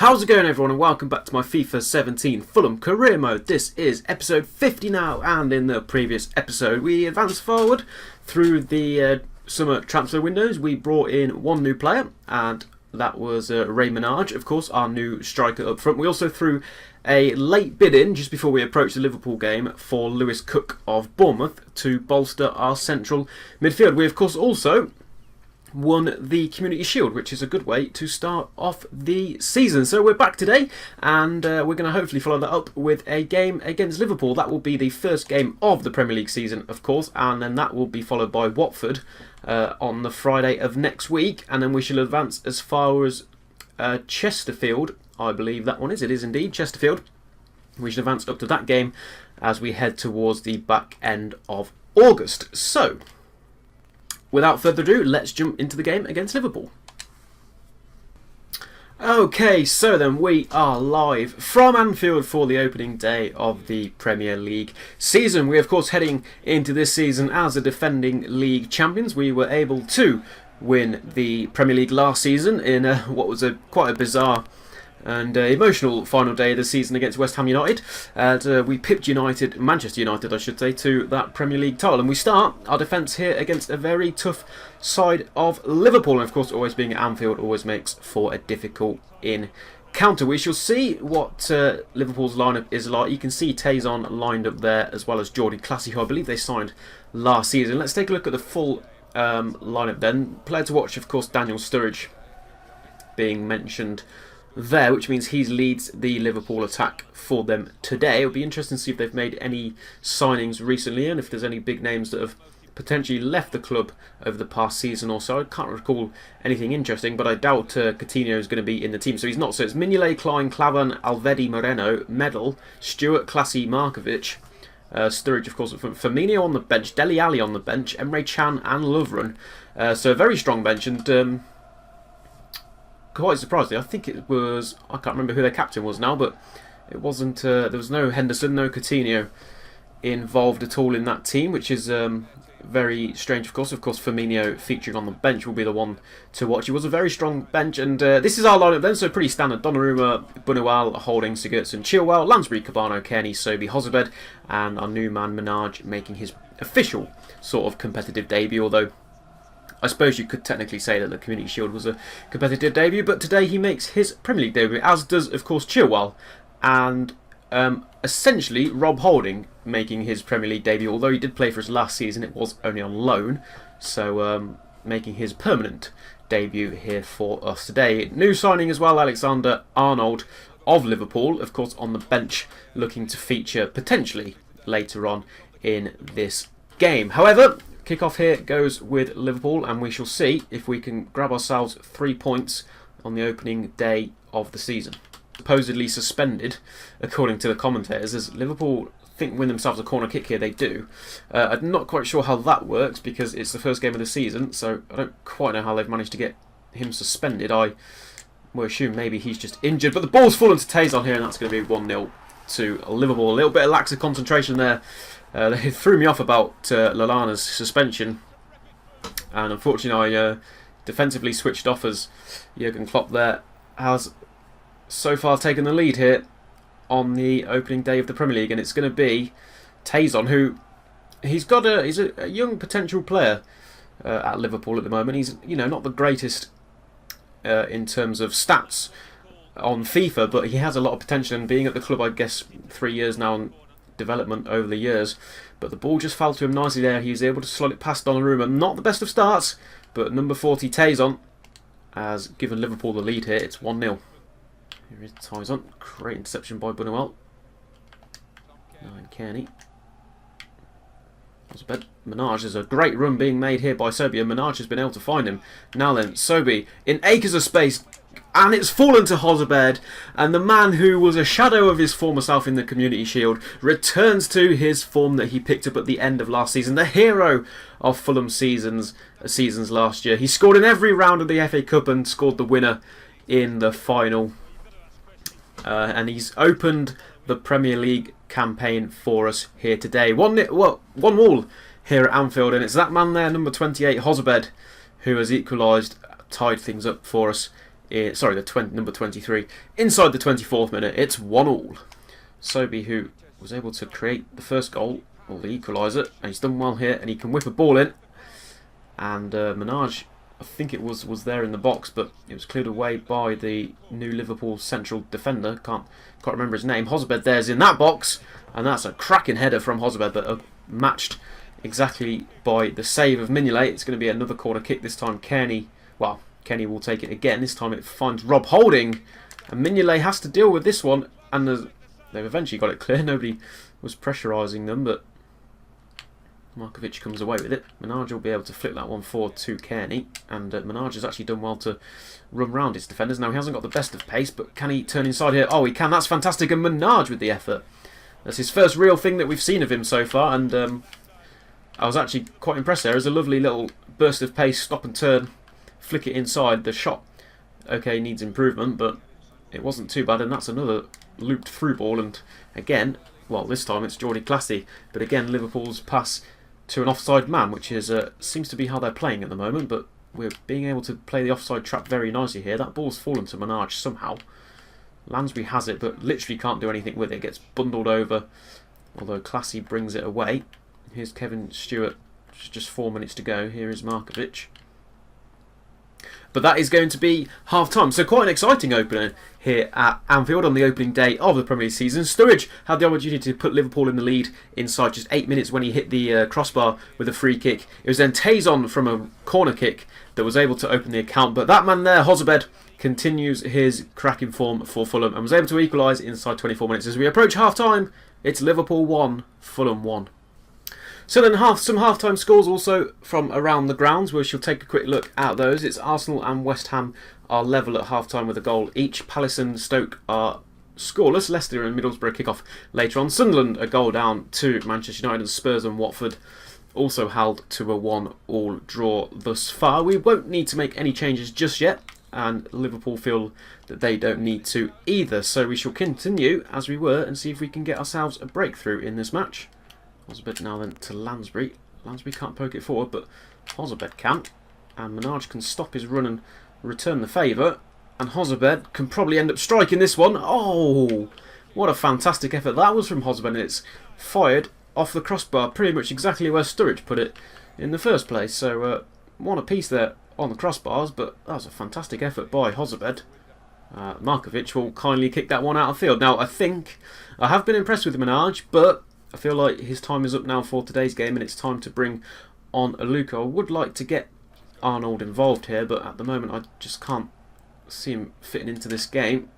How's it going, everyone, and welcome back to my FIFA 17 Fulham career mode. This is episode 50 now, and in the previous episode we advanced forward through the summer transfer windows. We brought in one new player, and that was Ray Minaj, of course, our new striker up front. We also threw a late bid in just before we approached the Liverpool game for Lewis Cook of Bournemouth to bolster our central midfield. We, of course, also won the Community Shield, which is a good way to start off the season. So we're back today, and we're going to hopefully follow that up with a game against Liverpool. That will be the first game of the Premier League season, of course, and then that will be followed by Watford on the Friday of next week, and then we shall advance as far as Chesterfield. I believe that one is. It is indeed Chesterfield. We shall advance up to that game as we head towards the back end of August. So, without further ado, let's jump into the game against Liverpool. Okay, so then we are live from Anfield for the opening day of the Premier League season. We're, of course, heading into this season as the defending league champions. We were able to win the Premier League last season in what was quite a bizarre and emotional final day of the season against West Ham United. We pipped Manchester United, I should say, to that Premier League title. And we start our defence here against a very tough side of Liverpool. And of course, always being at Anfield always makes for a difficult encounter. We shall see what Liverpool's lineup is like. You can see Tazon lined up there, as well as Jordi Classy, who I believe they signed last season. Let's take a look at the full lineup then. Player to watch, of course, Daniel Sturridge being mentioned there, which means he leads the Liverpool attack for them today. It'll be interesting to see if they've made any signings recently and if there's any big names that have potentially left the club over the past season or so. I can't recall anything interesting, but I doubt Coutinho is going to be in the team, so he's not. So it's Mignolet, Klein, Clavan, Alvedi, Moreno, Medel, Stewart, Classy, Markovic, Sturridge, of course, Firmino on the bench, Dele Alli on the bench, Emre Can and Lovren. So a very strong bench, and quite surprisingly, I think it was, I can't remember who their captain was now, but it wasn't, there was no Henderson, no Coutinho involved at all in that team, which is very strange, of course. Of course, Firmino featuring on the bench will be the one to watch. It was a very strong bench, and this is our lineup then, so pretty standard. Donnarumma, Bunuel, Holding, Sigurdsson, Chilwell, Lansbury, Cabano, Kearney, Sobey, Hozebed, and our new man Minaj making his official sort of competitive debut, although I suppose you could technically say that the Community Shield was a competitive debut, but today he makes his Premier League debut, as does, of course, Chilwell, and essentially Rob Holding making his Premier League debut. Although he did play for us last season, it was only on loan, so making his permanent debut here for us today. New signing as well, Alexander Arnold of Liverpool, of course, on the bench, looking to feature potentially later on in this game. However, kick-off here goes with Liverpool, and we shall see if we can grab ourselves 3 points on the opening day of the season. Supposedly suspended, according to the commentators, as Liverpool think win themselves a corner kick here. They do. I'm not quite sure how that works, because it's the first game of the season, so I don't quite know how they've managed to get him suspended. I will assume maybe he's just injured, but the ball's fallen to Tazon here, and that's going to be 1-0 to Liverpool. A little bit of lax of concentration there. They threw me off about Lallana's suspension, and unfortunately I defensively switched off as Jurgen Klopp there has so far taken the lead here on the opening day of the Premier League, and it's going to be Tazon, who he's a young potential player at Liverpool at the moment. He's not the greatest in terms of stats on FIFA, but he has a lot of potential, and being at the club, I guess, 3 years now, and development over the years. But the ball just fell to him nicely there. He was able to slot it past Donnarumma. Not the best of starts, but number 40 Tazon has given Liverpool the lead here. It's 1-0. Here is Tazon. Great interception by Bunuel. And Kearney. Minaj, is a great run being made here by Sobey, and Minaj has been able to find him. Now then, Sobey in acres of space, and it's fallen to Hozebed, and the man who was a shadow of his former self in the Community Shield returns to his form that he picked up at the end of last season. The hero of Fulham seasons last year. He scored in every round of the FA Cup and scored the winner in the final. And he's opened the Premier League campaign for us here today. 1-1 here at Anfield, and it's that man there, number 28, Hozebed, who has equalised, tied things up for us sorry, the number 23, inside the 24th minute. It's 1-1. Sobey, who was able to create the first goal, or the equaliser, and he's done well here, and he can whip a ball in. And Minaj, I think it was there in the box, but it was cleared away by the new Liverpool central defender. Can't remember his name. Hosebed there's in that box, and that's a cracking header from Hosebed, but matched exactly by the save of Mignolet. It's going to be another corner kick this time. Kenny will take it again. This time it finds Rob Holding, and Mignolet has to deal with this one, and they've eventually got it clear. Nobody was pressurising them, but Markovic comes away with it. Minaj will be able to flip that one forward to Kearney, and Minaj has actually done well to run round his defenders. Now, he hasn't got the best of pace, but can he turn inside here? Oh, he can. That's fantastic. And Minaj with the effort. That's his first real thing that we've seen of him so far, and I was actually quite impressed there. There's a lovely little burst of pace, stop and turn, flick it inside. The shot, okay, needs improvement, but it wasn't too bad, and that's another looped through ball, and again, well, this time it's Jordi Classy, but again, Liverpool's pass to an offside man, which is seems to be how they're playing at the moment, but we're being able to play the offside trap very nicely here. That ball's fallen to Minaj somehow. Lansbury has it, but literally can't do anything with it. It gets bundled over, although Classy brings it away. Here's Kevin Stewart, just 4 minutes to go. Here is Markovic. But that is going to be half-time. So quite an exciting opener here at Anfield on the opening day of the Premier League season. Sturridge had the opportunity to put Liverpool in the lead inside just 8 minutes when he hit the crossbar with a free kick. It was then Tazon from a corner kick that was able to open the account. But that man there, Hosebed, continues his cracking form for Fulham and was able to equalise inside 24 minutes. As we approach half-time, it's Liverpool 1, Fulham 1. So then some half-time scores also from around the grounds. We shall take a quick look at those. It's Arsenal and West Ham are level at half-time with a goal each. Palace and Stoke are scoreless. Leicester and Middlesbrough kick off later on. Sunderland a goal down to Manchester United. And Spurs and Watford also held to a 1-1 draw thus far. We won't need to make any changes just yet, and Liverpool feel that they don't need to either. So we shall continue as we were and see if we can get ourselves a breakthrough in this match. Hosebed now then to Lansbury. Lansbury can't poke it forward, but Hosebed can. And Minaj can stop his run and return the favour. And Hosebed can probably end up striking this one. Oh, what a fantastic effort that was from Hosebed. And it's fired off the crossbar, pretty much exactly where Sturridge put it in the first place. So one apiece there on the crossbars, but that was a fantastic effort by Hosebed. Markovic will kindly kick that one out of field. Now, I have been impressed with Minaj, but I feel like his time is up now for today's game, and it's time to bring on Aluka. I would like to get Arnold involved here, but at the moment I just can't see him fitting into this game.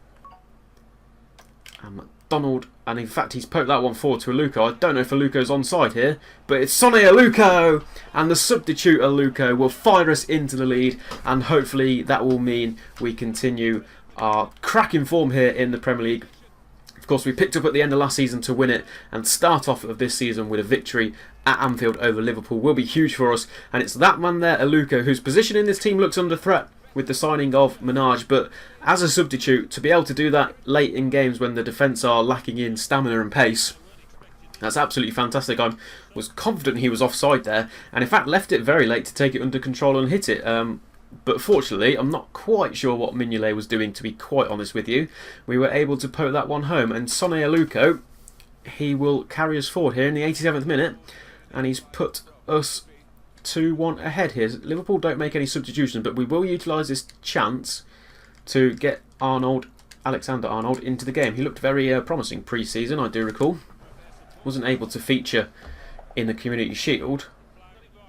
And McDonald, and in fact he's poked that one forward to Aluka. I don't know if Aluko's onside here, but it's Sonny Aluko! And the substitute Aluko will fire us into the lead, and hopefully that will mean we continue our cracking form here in the Premier League. Of course, we picked up at the end of last season to win it, and start off of this season with a victory at Anfield over Liverpool will be huge for us. And it's that man there, Aluko, whose position in this team looks under threat with the signing of Minaj. But as a substitute, to be able to do that late in games when the defence are lacking in stamina and pace, that's absolutely fantastic. I was confident he was offside there, and in fact left it very late to take it under control and hit it. But fortunately, I'm not quite sure what Mignolet was doing, to be quite honest with you. We were able to poke that one home. And Sonny Aluko, he will carry us forward here in the 87th minute. And he's put us 2-1 ahead here. Liverpool don't make any substitutions, but we will utilise this chance to get Alexander Arnold into the game. He looked very promising pre-season, I do recall. Wasn't able to feature in the Community Shield.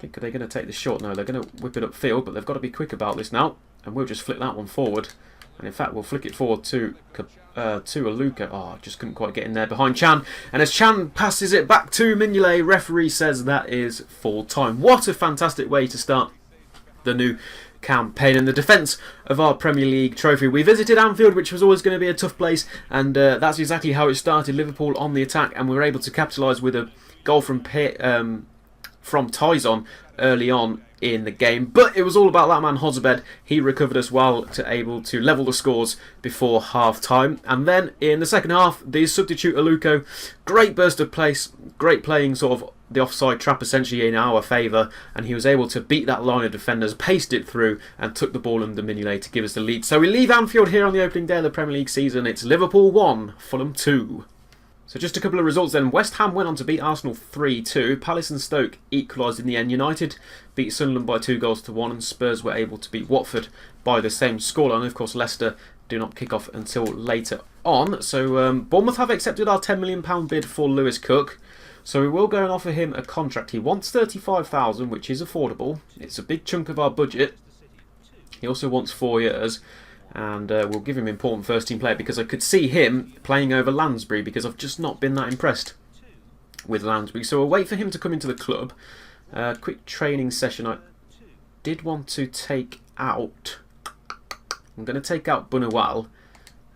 Are they going to take this short? No, they're going to whip it upfield, but they've got to be quick about this now. And we'll just flick that one forward. And in fact, we'll flick it forward to Aluka. Oh, just couldn't quite get in there behind Chan. And as Chan passes it back to Mignolet, referee says that is full time. What a fantastic way to start the new campaign and the defence of our Premier League trophy. We visited Anfield, which was always going to be a tough place, and that's exactly how it started. Liverpool on the attack, and we were able to capitalise with a goal from Tazon early on in the game. But it was all about that man Hosebed. He recovered us well to able to level the scores before half time. And then in the second half, the substitute Aluko, great burst of pace, great playing sort of the offside trap essentially in our favour, and he was able to beat that line of defenders, paced it through, and took the ball under Mignolet to give us the lead. So we leave Anfield here on the opening day of the Premier League season. It's Liverpool 1, Fulham 2. So just a couple of results then. West Ham went on to beat Arsenal 3-2. Palace and Stoke equalised in the end. United beat Sunderland by 2-1, and Spurs were able to beat Watford by the same scoreline. Of course, Leicester do not kick off until later on. So Bournemouth have accepted our £10 million bid for Lewis Cook. So we will go and offer him a contract. He wants $35,000, which is affordable. It's a big chunk of our budget. He also wants 4 years. And we'll give him important first team player, because I could see him playing over Lansbury, because I've just not been that impressed with Lansbury. So we'll wait for him to come into the club. Quick training session. I did want to take out... I'm going to take out Bunawal.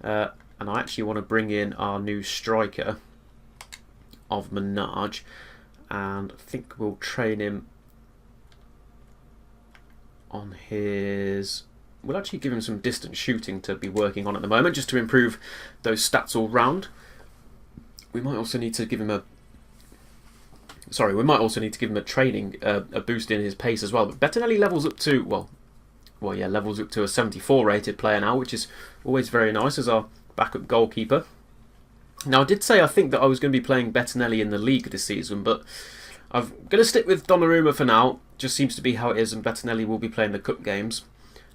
And I actually want to bring in our new striker of Menage, and I think we'll train him on his... We'll actually give him some distance shooting to be working on at the moment, just to improve those stats all round. We might also need to give him a... Sorry, we might also need to give him a training, a boost in his pace as well. But Bettinelli levels up to... Well, yeah, levels up to a 74 rated player now, which is always very nice as our backup goalkeeper. Now, I did say I think that I was going to be playing Bettinelli in the league this season, but I'm going to stick with Donnarumma for now. Just seems to be how it is, and Bettinelli will be playing the cup games.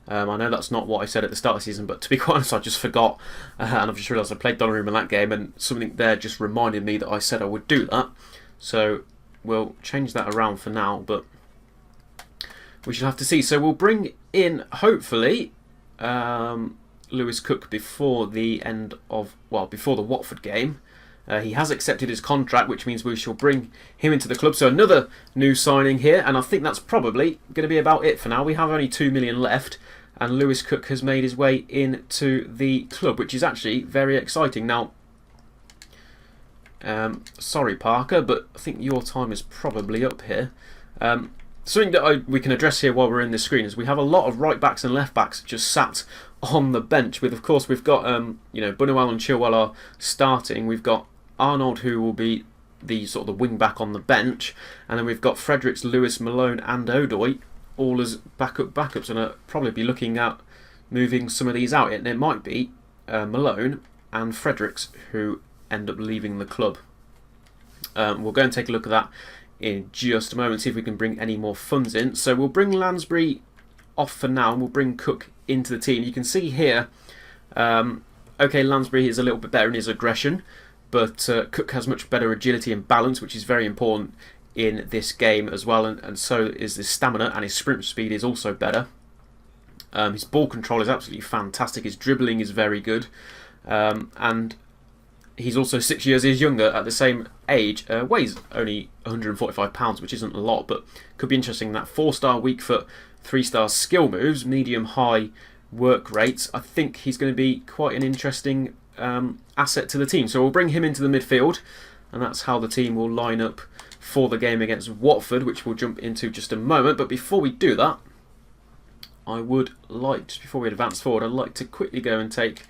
I know that's not what I said at the start of the season, but to be quite honest, I just forgot. And I've just realised I played Donnarumma in that game, and something there just reminded me that I said I would do that. So we'll change that around for now, but we shall have to see. So we'll bring in, hopefully... Lewis Cook before the end of, before the Watford game. He has accepted his contract, which means we shall bring him into the club. So another new signing here, and I think that's probably going to be about it for now. We have only 2 million left, and Lewis Cook has made his way into the club, which is actually very exciting. Now, sorry Parker, but I think your time is probably up here. Something that we can address here while we're in this screen is we have a lot of right backs and left backs just sat on the bench. With, of course, we've got Bunawal and Chilwell are starting. We've got Arnold, who will be the sort of the wing back on the bench, and then we've got Fredericks, Lewis, Malone, and Odoi all as backups, and I'll probably be looking at moving some of these out. And it might be Malone and Fredericks who end up leaving the club. We'll go and take a look at that in just a moment, see if we can bring any more funds in. So we'll bring Lansbury off for now, and we'll bring Cook into the team. You can see here, okay, Lansbury is a little bit better in his aggression, but Cook has much better agility and balance, which is very important in this game as well, and so is his stamina, and his sprint speed is also better. His ball control is absolutely fantastic, his dribbling is very good, and he's also 6 years younger at the same age, weighs only £145, which isn't a lot, but could be interesting. That 4-star weak foot, 3-star skill moves, medium-high work rates. I think he's going to be quite an interesting asset to the team. So we'll bring him into the midfield, and that's how the team will line up for the game against Watford, which we'll jump into just a moment. But before we do that, I would like, just before we advance forward, I'd like to quickly go and take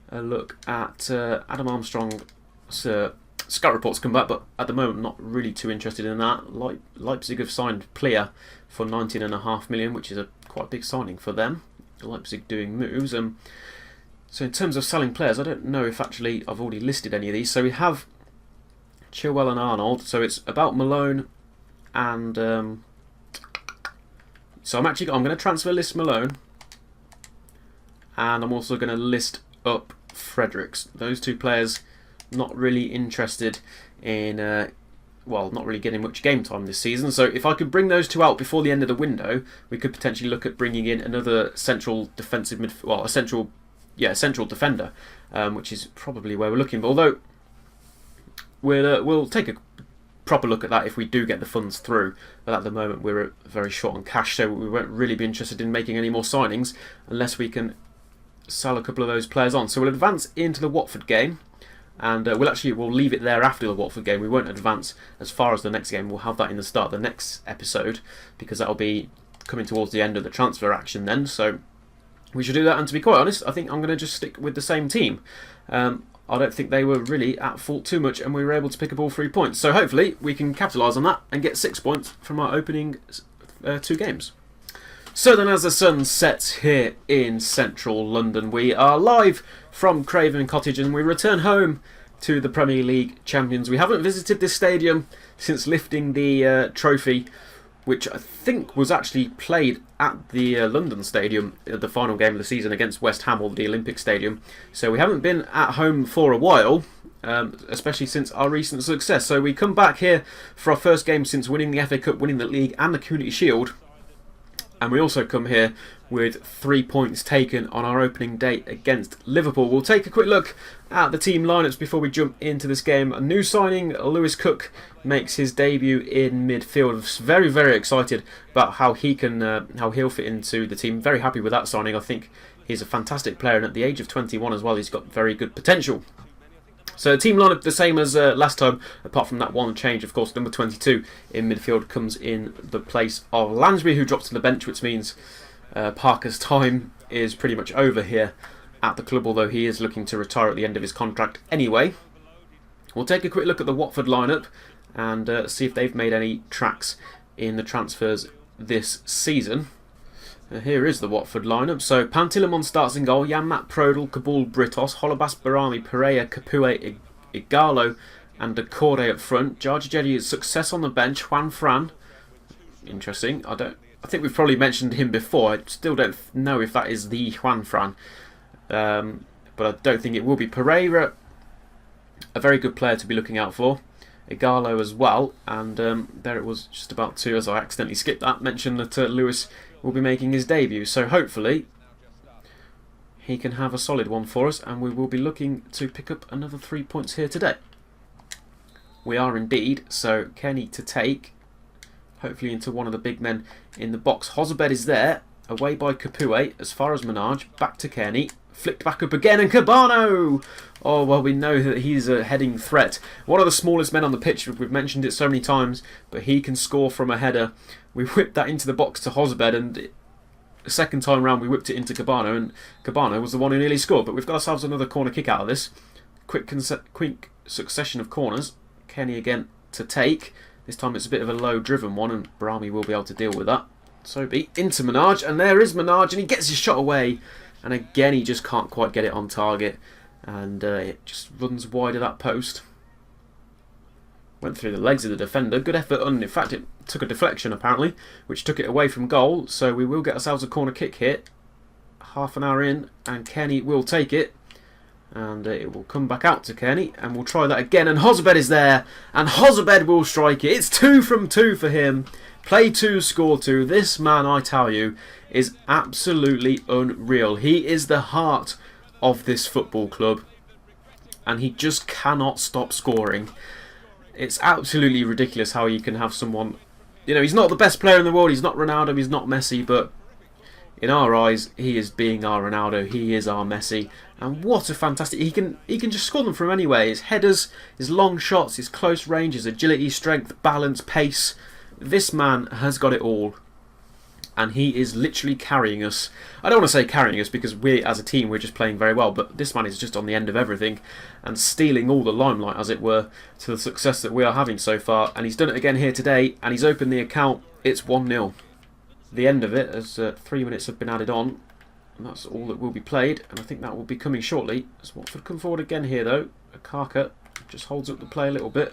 a look at Adam Armstrong's scout reports come back, but at the moment not really too interested in that. Leipzig have signed Plea for 19.5 million, which is a quite big signing for them. Leipzig doing moves. So in terms of selling players, I don't know if actually I've already listed any of these. So we have Chilwell and Arnold. So it's about Malone and so I'm going to transfer list Malone, and I'm also going to list up Fredericks. Those two players not really interested in not really getting much game time this season. So if I could bring those two out before the end of the window, we could potentially look at bringing in another central defensive a central defender, which is probably where we're looking. But although we'll take a proper look at that if we do get the funds through. But at the moment we're very short on cash, so we won't really be interested in making any more signings unless we can sell a couple of those players on. So we'll advance into the Watford game, and we'll leave it there after the Watford game. We won't advance as far as the next game. We'll have that in the start of the next episode, because that'll be coming towards the end of the transfer action then. So we should do that, and to be quite honest, I think I'm going to just stick with the same team. I don't think they were really at fault too much, and we were able to pick up all 3 points. So hopefully we can capitalise on that and get 6 points from our opening 2 games. So then, as the sun sets here in central London, we are live from Craven Cottage and we return home to the Premier League champions. We haven't visited this stadium since lifting the trophy, which I think was actually played at the London Stadium, the final game of the season against West Ham, or the Olympic Stadium. So we haven't been at home for a while, especially since our recent success. So we come back here for our first game since winning the FA Cup, winning the league and the Community Shield. And we also come here with 3 points taken on our opening day against Liverpool. We'll take a quick look at the team lineups before we jump into this game. A new signing, Lewis Cook, makes his debut in midfield. Very, very excited about how he'll fit into the team. Very happy with that signing. I think he's a fantastic player, and at the age of 21 as well, he's got very good potential. So team lineup the same as last time, apart from that one change. Of course, number 22 in midfield comes in the place of Lansbury, who drops to the bench, which means Parker's time is pretty much over here at the club, although he is looking to retire at the end of his contract anyway. We'll take a quick look at the Watford lineup and see if they've made any tracks in the transfers this season. Here is the Watford lineup. So Pantilimon starts in goal. Jan-Matt Prodel, Kabul Britos, Holobas Barami, Pereira, Capoue, Igalo and Decore up front. Jarjajedi success on the bench. Juan Fran. Interesting. I think we've probably mentioned him before. I still don't know if that is the Juan Fran. But I don't think it will be. Pereira, a very good player to be looking out for. Igalo as well. And there it was just about to, as I accidentally skipped that, mention that Lewis will be making his debut, so hopefully he can have a solid one for us, and we will be looking to pick up another 3 points here today. We are indeed. So Kenny to take, hopefully into one of the big men in the box. Hozabed is there, away by Capoue, as far as Menage, back to Kenny, flicked back up again, and Cabano! Oh, well, we know that he's a heading threat. One of the smallest men on the pitch, we've mentioned it so many times, but he can score from a header. We whipped that into the box to Hozabed, and the second time round we whipped it into Cabano, and Cabano was the one who nearly scored. But we've got ourselves another corner kick out of this. Quick succession of corners. Kenny again to take. This time it's a bit of a low-driven one, and Brahmi will be able to deal with that. So be into Menage, and there is Menage, and he gets his shot away. And again, he just can't quite get it on target. And it just runs wide of that post. Went through the legs of the defender. Good effort, and in fact it took a deflection apparently, which took it away from goal. So we will get ourselves a corner kick here. Half an hour in, and Kenny will take it. And it will come back out to Kenny, and we'll try that again. And Hozabed is there, and Hozabed will strike it. It's 2 from 2 for him. Play 2, score 2. This man, I tell you, is absolutely unreal. He is the heart of this football club, and he just cannot stop scoring. It's absolutely ridiculous how you can have someone, you know, he's not the best player in the world, he's not Ronaldo, he's not Messi, but in our eyes he is being our Ronaldo, he is our Messi. And what a fantastic, he can just score them from anywhere. His headers, his long shots, his close range, his agility, strength, balance, pace. This man has got it all. And he is literally carrying us. I don't want to say carrying us because we, as a team, we're just playing very well. But this man is just on the end of everything and stealing all the limelight, as it were, to the success that we are having so far. And he's done it again here today. And he's opened the account. It's 1-0. The end of it, as 3 minutes have been added on. And that's all that will be played. And I think that will be coming shortly. As Watford come forward again here, though. Akaka just holds up the play a little bit.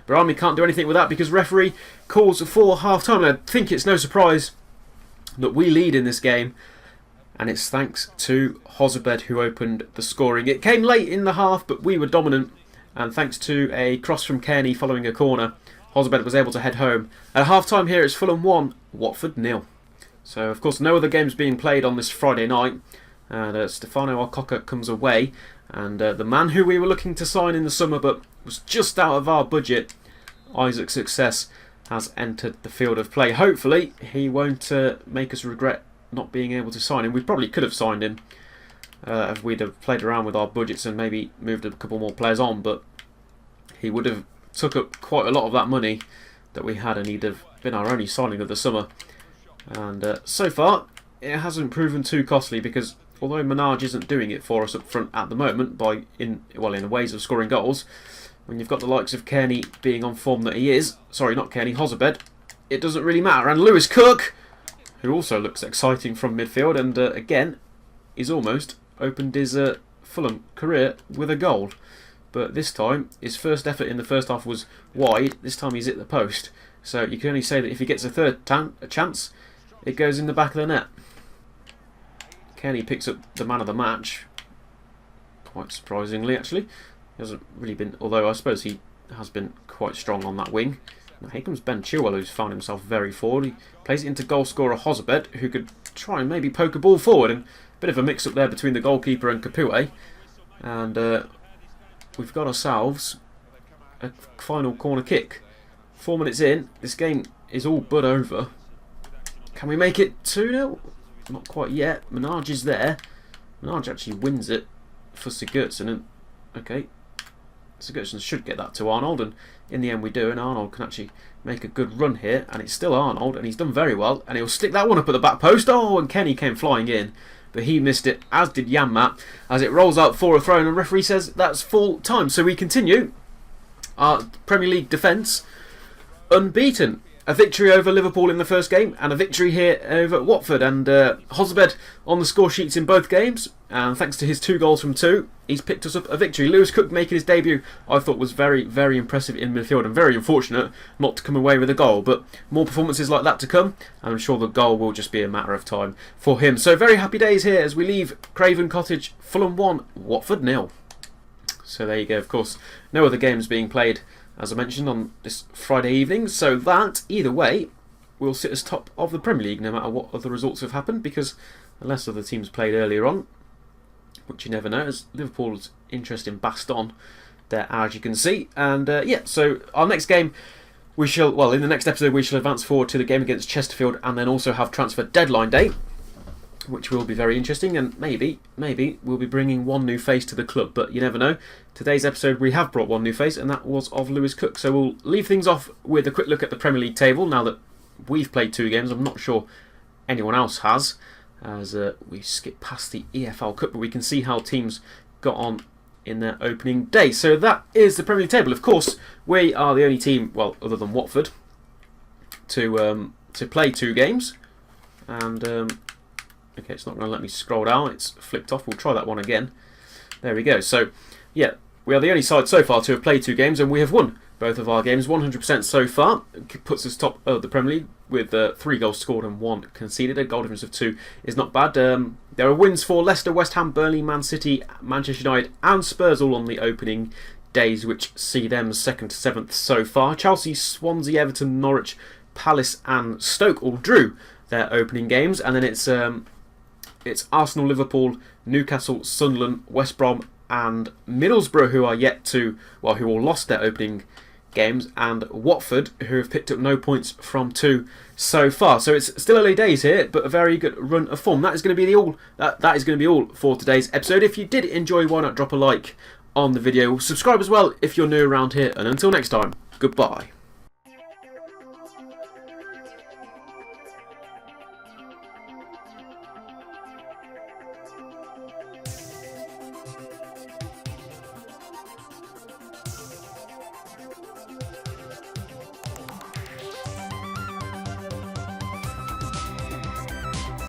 Barami can't do anything with that because referee calls for half-time. And I think it's no surprise that we lead in this game, and it's thanks to Hozabed who opened the scoring. It came late in the half, but we were dominant, and thanks to a cross from Kearney following a corner, Hozabed was able to head home. At half-time here, it's Fulham 1, Watford 0. So, of course, no other games being played on this Friday night, and Stefano Alcoca comes away, and the man who we were looking to sign in the summer but was just out of our budget, Isaac Success, has entered the field of play. Hopefully he won't make us regret not being able to sign him. We probably could have signed him if we'd have played around with our budgets and maybe moved a couple more players on, but he would have took up quite a lot of that money that we had, and he'd have been our only signing of the summer. And so far it hasn't proven too costly because although Menage isn't doing it for us up front at the moment in ways of scoring goals, when you've got the likes of Kearney being on form that he is, sorry, not Kearney, Hozabed, it doesn't really matter. And Lewis Cook, who also looks exciting from midfield, and again, he's almost opened his Fulham career with a goal. But this time, his first effort in the first half was wide. This time he's hit the post. So you can only say that if he gets a third chance, it goes in the back of the net. Kenny picks up the man of the match. Quite surprisingly, actually. He hasn't really been, although I suppose he has been quite strong on that wing. Now here comes Ben Chilwell, who's found himself very forward. He plays it into goal scorer Hozabed, who could try and maybe poke a ball forward. And a bit of a mix-up there between the goalkeeper and Capoue. And we've got ourselves a final corner kick. 4 minutes in, this game is all but over. Can we make it 2-0? Not quite yet. Menage is there. Menage actually wins it for Sigurdsson. And okay, Sigurdsson should get that to Arnold, and in the end we do, and Arnold can actually make a good run here, and it's still Arnold, and he's done very well, and he'll stick that one up at the back post. Oh, and Kenny came flying in, but he missed it, as did Janmat, as it rolls out for a throw, and the referee says that's full time. So we continue our Premier League defence unbeaten. A victory over Liverpool in the first game, and a victory here over Watford. And Hozabed on the score sheets in both games, and thanks to his 2 goals from 2, he's picked us up a victory. Lewis Cook making his debut, I thought, was very, very impressive in midfield, and very unfortunate not to come away with a goal. But more performances like that to come, and I'm sure the goal will just be a matter of time for him. So very happy days here as we leave Craven Cottage. Fulham 1, Watford 0. So there you go. Of course, no other games being played, as I mentioned, on this Friday evening, so that, either way, will sit as top of the Premier League no matter what other results have happened, because unless other teams played earlier on, which you never know, as Liverpool's interest in Baston there, as you can see. And yeah, so our next game, we shall, well, in the next episode, we shall advance forward to the game against Chesterfield, and then also have transfer deadline day, which will be very interesting, and maybe we'll be bringing one new face to the club, but you never know. Today's episode we have brought one new face, and that was of Lewis Cook. So we'll leave things off with a quick look at the Premier League table now that we've played 2 games. I'm not sure anyone else has, as we skip past the EFL Cup, but we can see how teams got on in their opening day. So that is the Premier League table. Of course, we are the only team, well, other than Watford, to play 2 games, and okay, it's not going to let me scroll down. It's flipped off. We'll try that one again. There we go. So, yeah, we are the only side so far to have played 2 games, and we have won both of our games 100% so far. It puts us top of the Premier League with 3 goals scored and 1 conceded. A goal difference of 2 is not bad. There are wins for Leicester, West Ham, Burnley, Man City, Manchester United and Spurs all on the opening days, which see them 2nd to 7th so far. Chelsea, Swansea, Everton, Norwich, Palace and Stoke all drew their opening games, and then it's Arsenal, Liverpool, Newcastle, Sunderland, West Brom and Middlesbrough who are yet to, well, who all lost their opening games, and Watford who have picked up no points from 2 so far. So it's still early days here, but a very good run of form. That is going to be that is going to be all for today's episode. If you did enjoy, why not drop a like on the video. Subscribe as well if you're new around here, and until next time, goodbye.